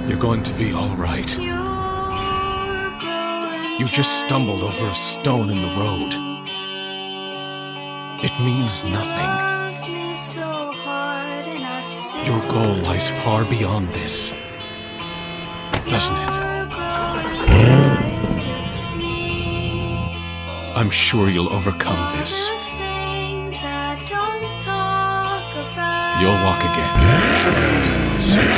You're going to be all right. You just stumbled over a stone in the road. It means nothing. Your goal lies far beyond this, doesn't it? I'm sure you'll overcome this. You'll walk again. Soon.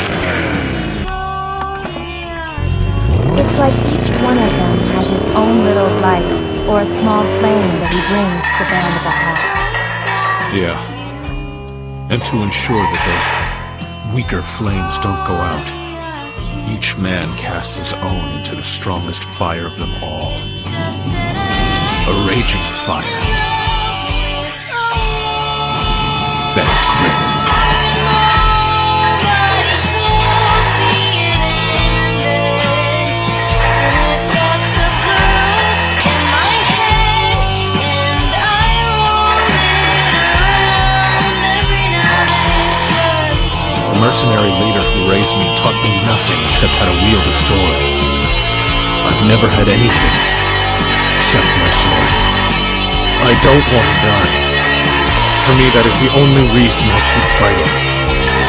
It's like each one of them has his own little light, or a small flame that he brings to the band of a heart. Yeah. And to ensure that those weaker flames don't go out, each man casts his own into the strongest fire of them all. A raging fire. That is greatness. The mercenary leader who raised me taught me nothing except how to wield a sword. I've never had anything except my sword. I don't want to die. For me, that is the only reason I keep fighting.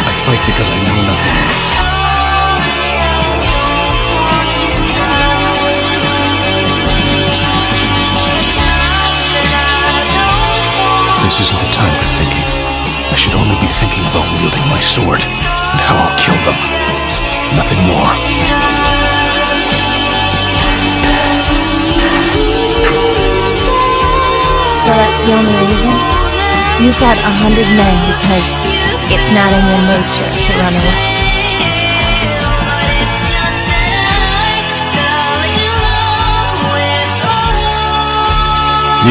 I fight because I know nothing else. This isn't the time for thinking. I should only be thinking about wielding my sword and how I'll kill them. Nothing more. So that's the only reason? You fought 100 men because it's not in your nature to run away.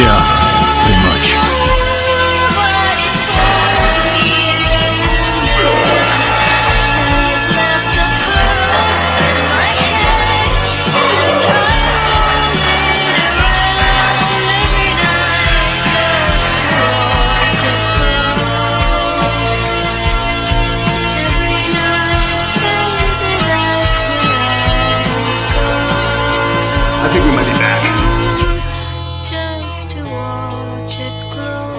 Yeah, pretty much. I think we might be back. Just to watch it glow.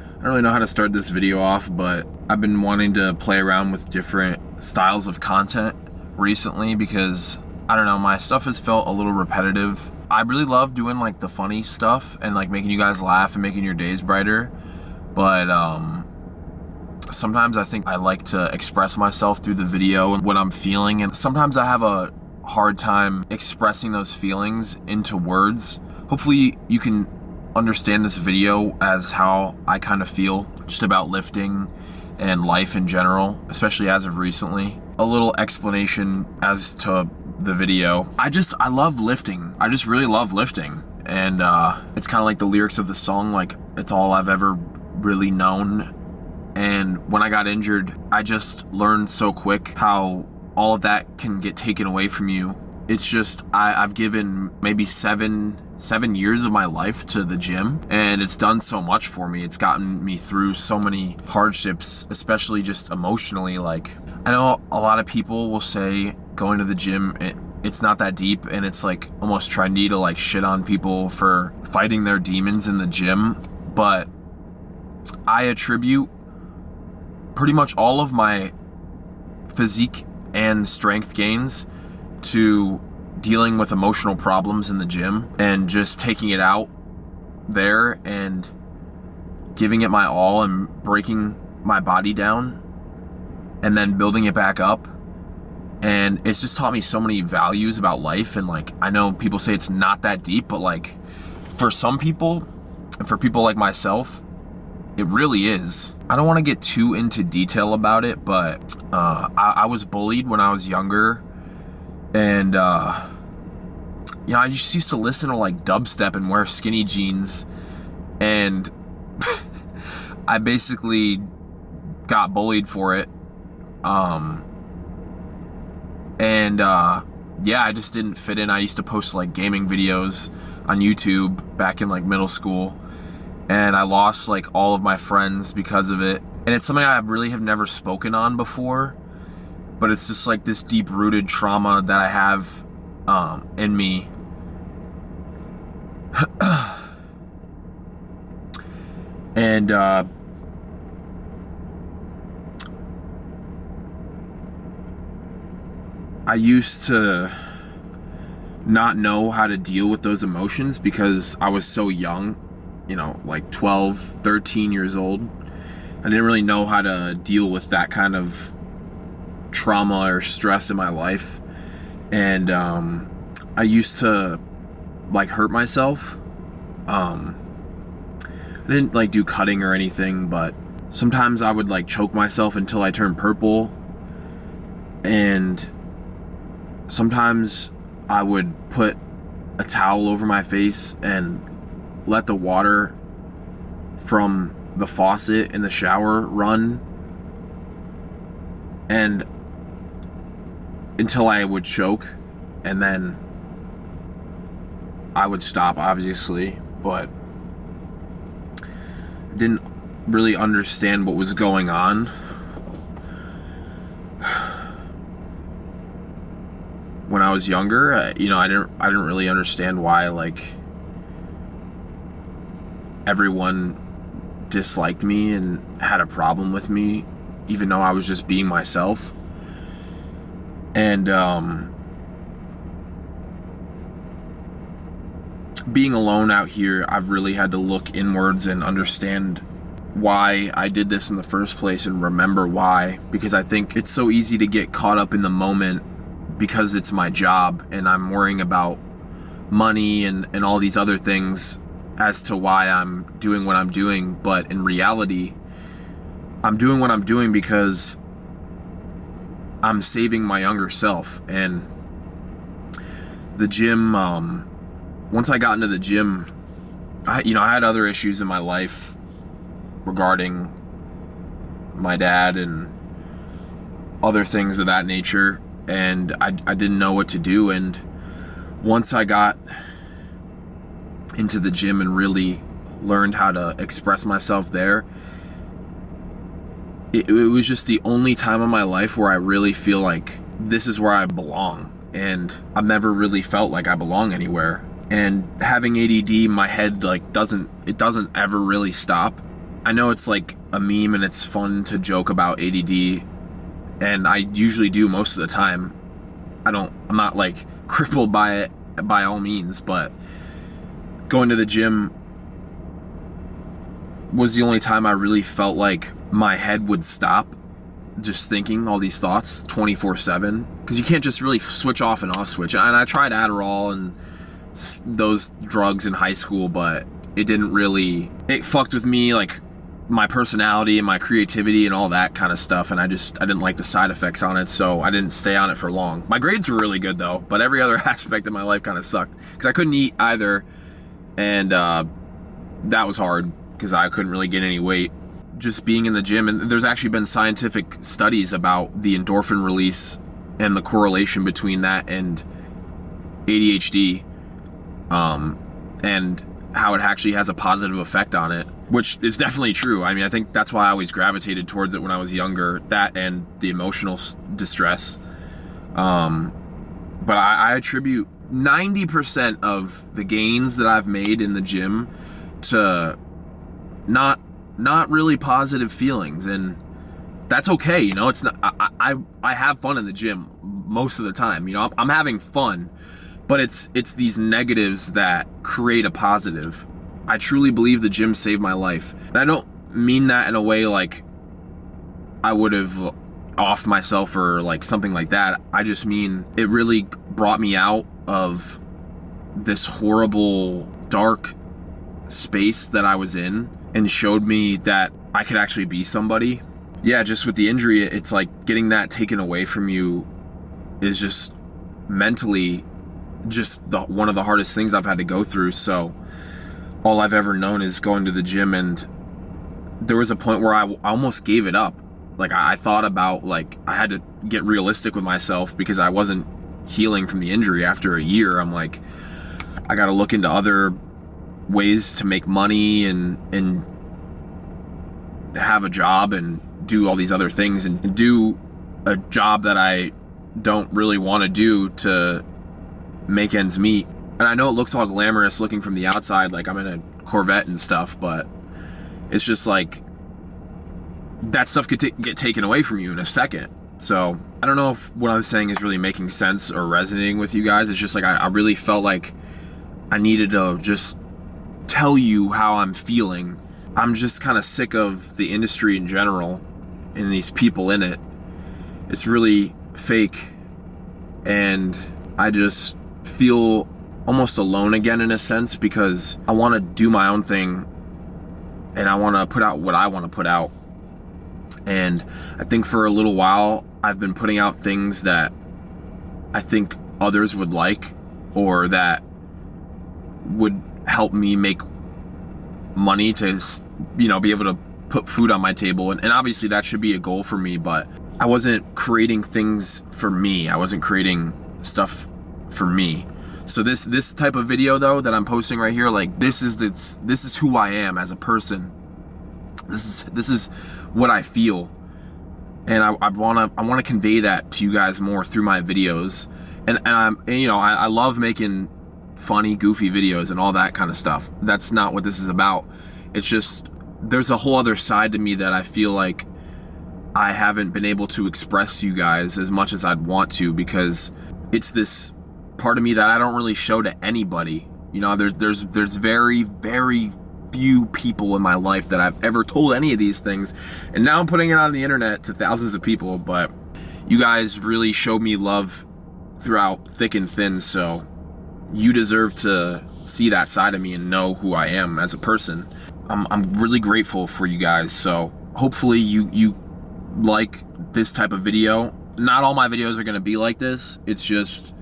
I don't really know how to start this video off, but I've been wanting to play around with different styles of content recently because, I don't know, my stuff has felt a little repetitive. I really love doing like the funny stuff and like making you guys laugh and making your days brighter. But sometimes I think I like to express myself through the video and what I'm feeling, and sometimes I have a hard time expressing those feelings into words. Hopefully you can understand this video as how I kind of feel just about lifting and life in general, especially as of recently. A little explanation as to the video. I love lifting. I just really love lifting. And it's kind of like the lyrics of the song, like, it's all I've ever really known. And when I got injured, I just learned so quick how all of that can get taken away from you. It's just, I've given maybe seven years of my life to the gym, and it's done so much for me. It's gotten me through so many hardships, especially just emotionally. Like, I know a lot of people will say going to the gym, it's not that deep, and it's like almost trendy to like shit on people for fighting their demons in the gym. But I attribute pretty much all of my physique and strength gains to dealing with emotional problems in the gym and just taking it out there and giving it my all and breaking my body down and then building it back up. And it's just taught me so many values about life. And like, I know people say it's not that deep, but like for some people and for people like myself, it really is. I don't want to get too into detail about it, but I was bullied when I was younger, and I just used to listen to like dubstep and wear skinny jeans, and I basically got bullied for it. I just didn't fit in. I used to post like gaming videos on YouTube back in like middle school, and I lost like all of my friends because of it. And it's something I really have never spoken on before, but it's just like this deep-rooted trauma that I have in me. And I used to not know how to deal with those emotions because I was so young, you know, like 12, 13 years old. I didn't really know how to deal with that kind of trauma or stress in my life. And I used to like hurt myself. I didn't like do cutting or anything, but sometimes I would like choke myself until I turned purple. And sometimes I would put a towel over my face and let the water from the faucet in the shower run, and until I would choke, and then I would stop, obviously, but I didn't really understand what was going on. When I was younger, I didn't really understand why like everyone disliked me and had a problem with me, even though I was just being myself. And being alone out here, I've really had to look inwards and understand why I did this in the first place and remember why, because I think it's so easy to get caught up in the moment because it's my job and I'm worrying about money and all these other things as to why I'm doing what I'm doing. But in reality, I'm doing what I'm doing because I'm saving my younger self. And the gym, once I got into the gym, I had other issues in my life regarding my dad and other things of that nature, and I didn't know what to do. And once I got into the gym and really learned how to express myself there, it was just the only time in my life where I really feel like this is where I belong. And I've never really felt like I belong anywhere. And having ADD, my head like doesn't ever really stop. I know it's like a meme and it's fun to joke about ADD, and I usually do most of the time. I'm not like crippled by it by all means, but going to the gym was the only time I really felt like my head would stop just thinking all these thoughts 24/7, because you can't just really switch off and off switch. And I tried Adderall and those drugs in high school, but it fucked with me, like my personality and my creativity and all that kind of stuff, and I didn't like the side effects on it, so I didn't stay on it for long. My grades were really good though, but every other aspect of my life kind of sucked because I couldn't eat either, and that was hard because I couldn't really get any weight. Just being in the gym, and there's actually been scientific studies about the endorphin release and the correlation between that and ADHD, and how it actually has a positive effect on it, which is definitely true. I mean, I think that's why I always gravitated towards it when I was younger, that and the emotional distress. But I attribute 90% of the gains that I've made in the gym to not really positive feelings, and that's okay. It's not, I have fun in the gym most of the time. I'm having fun, but it's these negatives that create a positive. I truly believe the gym saved my life. And I don't mean that in a way like I would have offed myself or like something like that. I just mean it really brought me out of this horrible, dark space that I was in and showed me that I could actually be somebody. Yeah, just with the injury, it's like getting that taken away from you is just mentally just one of the hardest things I've had to go through. So all I've ever known is going to the gym, and there was a point where I almost gave it up. Like I thought about, like, I had to get realistic with myself because I wasn't healing from the injury after a year. I'm like, I got to look into other ways to make money and have a job and do all these other things and do a job that I don't really want to do to make ends meet. And I know it looks all glamorous looking from the outside, like I'm in a Corvette and stuff, but it's just like that stuff could get taken away from you in a second. So I don't know if what I'm saying is really making sense or resonating with you guys. It's just like I really felt like I needed to just tell you how I'm feeling. I'm just kind of sick of the industry in general and these people in it. It's really fake, and I just feel almost alone again in a sense, because I want to do my own thing and I want to put out what I want to put out. And I think for a little while I've been putting out things that I think others would like, or that would help me make money to, you know, be able to put food on my table. And obviously that should be a goal for me, but I wasn't creating things for me. I wasn't creating stuff for me. So this type of video though that I'm posting right here, like this is who I am as a person. This is what I feel, and I wanna convey that to you guys more through my videos. And I love making funny, goofy videos and all that kind of stuff. That's not what this is about. It's just there's a whole other side to me that I feel like I haven't been able to express to you guys as much as I'd want to, because it's this part of me that I don't really show to anybody. You know, there's very, very few people in my life that I've ever told any of these things, and now I'm putting it on the internet to thousands of people. But you guys really showed me love throughout thick and thin, so you deserve to see that side of me and know who I am as a person. I'm really grateful for you guys, so hopefully you like this type of video. Not all my videos are gonna be like this. It's just,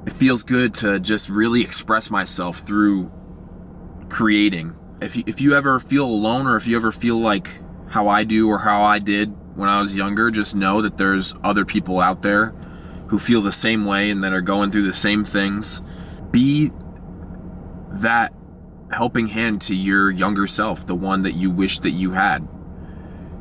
it feels good to just really express myself through creating. If you ever feel alone, or if you ever feel like how I do or how I did when I was younger, just know that there's other people out there who feel the same way and that are going through the same things. Be that helping hand to your younger self, the one that you wish that you had.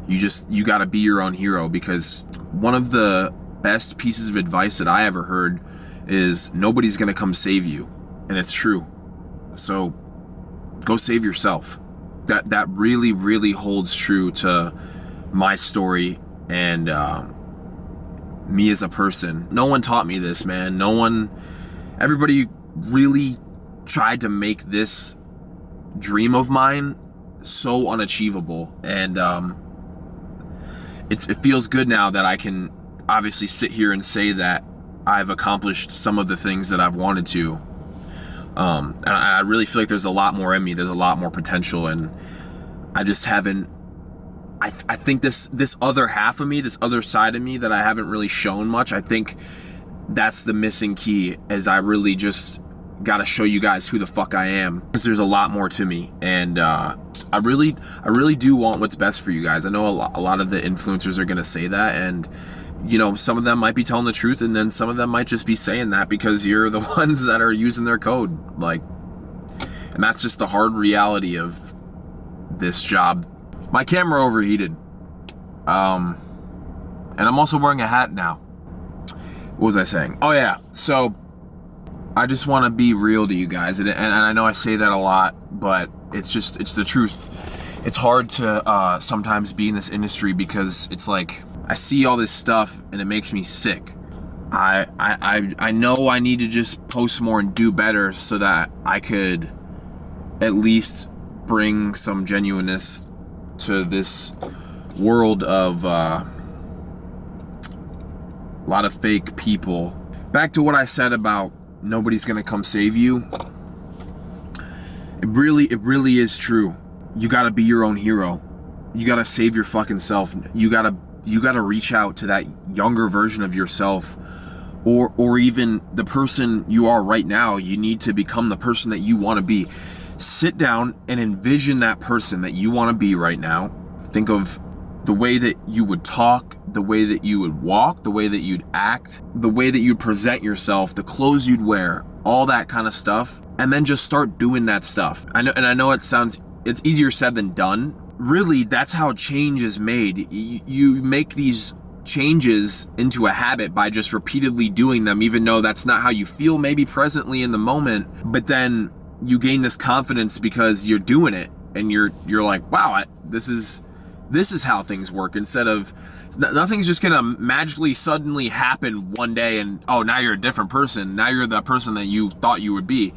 You got to be your own hero, because one of the best pieces of advice that I ever heard is nobody's going to come save you. And it's true. So go save yourself. That really, really holds true to my story and me as a person. No one taught me this, man. Everybody really tried to make this dream of mine so unachievable. And it feels good now that I can obviously sit here and say that I've accomplished some of the things that I've wanted to. And I really feel like there's a lot more in me. There's a lot more potential, and I just haven't. I think this other half of me, this other side of me that I haven't really shown much, I think that's the missing key, as I really just got to show you guys who the fuck I am, because there's a lot more to me. And I really do want what's best for you guys. I know a lot of the influencers are going to say that, and you know, some of them might be telling the truth, and then some of them might just be saying that because you're the ones that are using their code. Like, and that's just the hard reality of this job. My camera overheated. And I'm also wearing a hat now. What was I saying? Oh yeah, so I just want to be real to you guys. And I know I say that a lot, but it's the truth. It's hard to sometimes be in this industry, because it's like, I see all this stuff and it makes me sick. I know I need to just post more and do better so that I could at least bring some genuineness to this world of a lot of fake people. Back to what I said about nobody's gonna come save you. It really is true. You gotta be your own hero. You gotta save your fucking self. You gotta reach out to that younger version of yourself, or even the person you are right now. You need to become the person that you want to be. Sit down and envision that person that you want to be right now. Think of the way that you would talk, the way that you would walk, the way that you'd act, the way that you'd present yourself, the clothes you'd wear, all that kind of stuff, and then just start doing that stuff. I know it's easier said than done. Really, that's how change is made. You make these changes into a habit by just repeatedly doing them, even though that's not how you feel maybe presently in the moment. But then you gain this confidence because you're doing it, and you're like, wow, this is how things work. Instead of nothing's just gonna magically suddenly happen one day and oh, now you're a different person. Now you're the person that you thought you would be.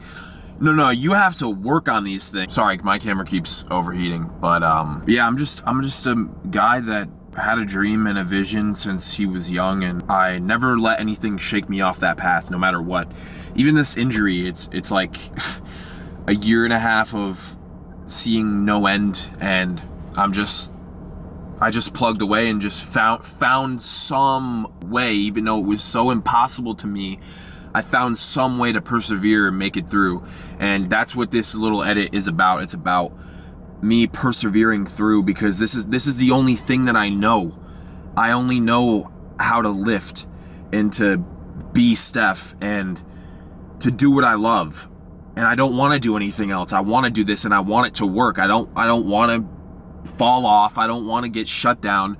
No, you have to work on these things. Sorry, my camera keeps overheating, but yeah, I'm just a guy that had a dream and a vision since he was young, and I never let anything shake me off that path, no matter what. Even this injury, it's like a year and a half of seeing no end, and I just plugged away and just found some way, even though it was so impossible to me. I found some way to persevere and make it through, and that's what this little edit is about. It's about me persevering through, because this is the only thing that I know. I only know how to lift and to be Stef and to do what I love, and I don't want to do anything else. I want to do this, and I want it to work. I don't want to fall off. I don't want to get shut down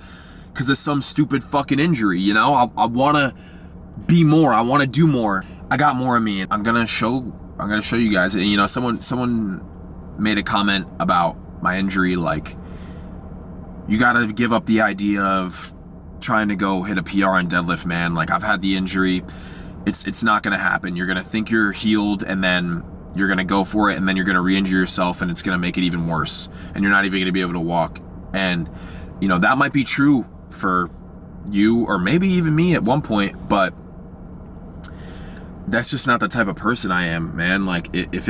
because of some stupid fucking injury. You know, I want to be more. I want to do more. I got more of me, and I'm gonna show you guys. And you know, someone made a comment about my injury, like, you gotta give up the idea of trying to go hit a PR and deadlift, man. Like, I've had the injury. It's not gonna happen. You're gonna think you're healed, and then you're gonna go for it, and then you're gonna re-injure yourself, and it's gonna make it even worse, and you're not even gonna be able to walk. And you know, that might be true for you, or maybe even me at one point, but that's just not the type of person I am, man. Like, if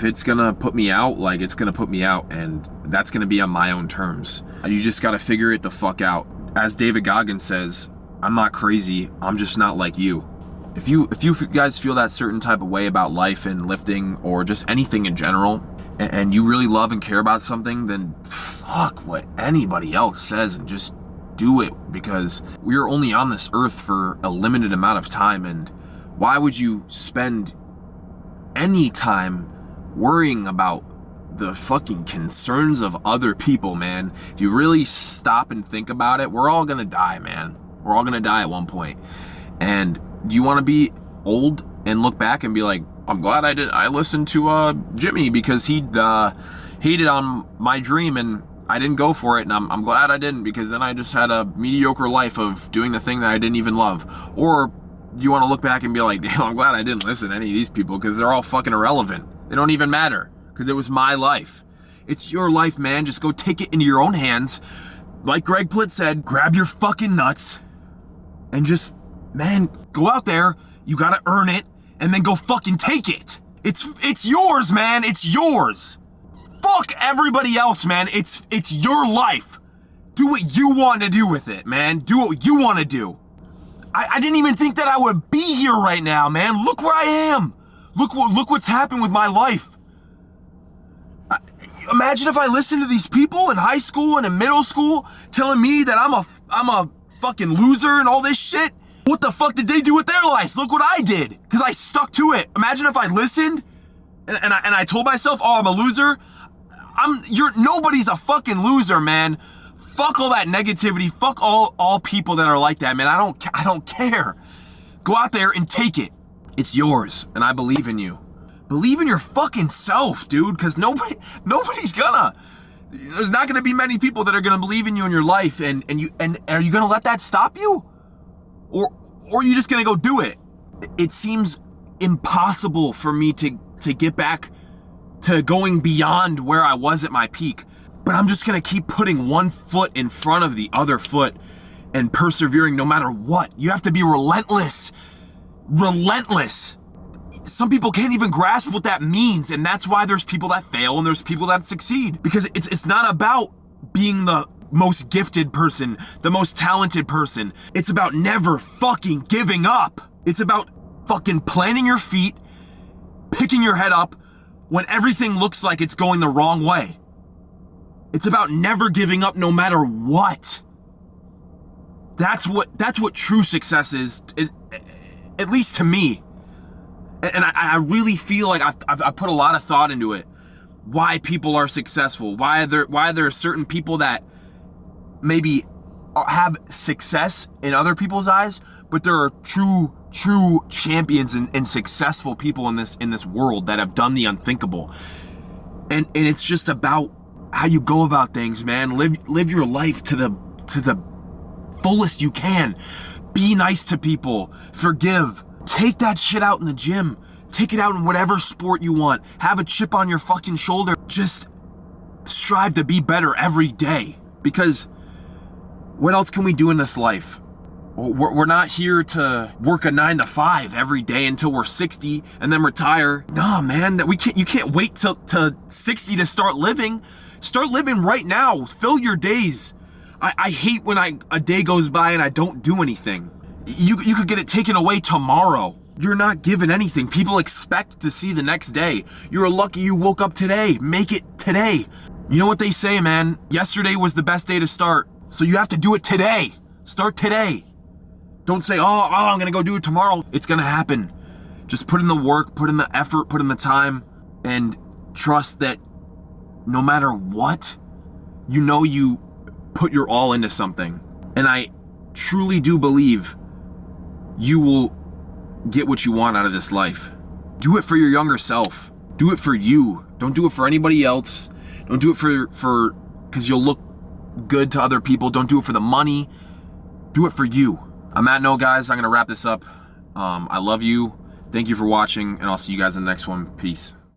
it's gonna put me out, like, it's gonna put me out, and that's gonna be on my own terms. You just gotta figure it the fuck out. As David Goggins says, I'm not crazy, I'm just not like you. If you guys feel that certain type of way about life and lifting, or just anything in general, and you really love and care about something, then fuck what anybody else says and just do it, because we're only on this earth for a limited amount of time, and why would you spend any time worrying about the fucking concerns of other people, man? If you really stop and think about it, we're all gonna die, man. We're all gonna die at one point. And do you want to be old and look back and be like, I'm glad I listened to Jimmy because he hated on my dream and I didn't go for it, and I'm glad I didn't, because then I just had a mediocre life of doing the thing that I didn't even love? Or do you want to look back and be like, damn, I'm glad I didn't listen to any of these people because they're all fucking irrelevant. They don't even matter because it was my life. It's your life, man. Just go take it into your own hands. Like Greg Plitt said, grab your fucking nuts and just, man, go out there. You gotta earn it, and then go fucking take it. It's yours, man. It's yours. Fuck everybody else, man. It's your life. Do what you want to do with it, man. Do what you want to do. I didn't even think that I would be here right now, man. Look where I am. Look what's happened with my life. Imagine if I listened to these people in high school and in middle school telling me that I'm a fucking loser and all this shit. What the fuck did they do with their lives? Look what I did, because I stuck to it. Imagine if I listened and I told myself, oh, I'm a loser. Nobody's a fucking loser, man. Fuck all that negativity. Fuck all people that are like that, man. I don't care. Go out there and take it. It's yours, and I believe in you. Believe in your fucking self, dude, because nobody's gonna. There's not gonna be many people that are gonna believe in you in your life, and are you gonna let that stop you? Or are you just gonna go do it? It seems impossible for me to get back to going beyond where I was at my peak. But I'm just gonna keep putting one foot in front of the other foot and persevering no matter what. You have to be relentless. Relentless. Some people can't even grasp what that means, and that's why there's people that fail and there's people that succeed. Because it's not about being the most gifted person, the most talented person. It's about never fucking giving up. It's about fucking planting your feet, picking your head up when everything looks like it's going the wrong way. It's about never giving up no matter what. That's what true success is, at least to me. And I really feel like I've put a lot of thought into it. Why people are successful, why there are certain people that maybe have success in other people's eyes, but there are true champions and successful people in this world that have done the unthinkable. And it's just about how you go about things, man. Live your life to the fullest you can. Be nice to people. Forgive. Take that shit out in the gym. Take it out in whatever sport you want. Have a chip on your fucking shoulder. Just strive to be better every day. Because what else can we do in this life? We're not here to work a 9 to 5 every day until we're 60 and then retire. Nah, man, you can't wait till 60 to start living. Start living right now. Fill your days. I hate when a day goes by and I don't do anything. You could get it taken away tomorrow. You're not given anything. People expect to see the next day. You're lucky you woke up today. Make it today. You know what they say, man? Yesterday was the best day to start. So you have to do it today. Start today. Don't say, oh, I'm gonna go do it tomorrow. It's gonna happen. Just put in the work, put in the effort, put in the time, and trust that no matter what, you put your all into something. And I truly do believe you will get what you want out of this life. Do it for your younger self. Do it for you. Don't do it for anybody else. Don't do it for because you'll look good to other people. Don't do it for the money. Do it for you. I'm at no, guys. I'm gonna wrap this up. I love you. Thank you for watching, and I'll see you guys in the next one. Peace.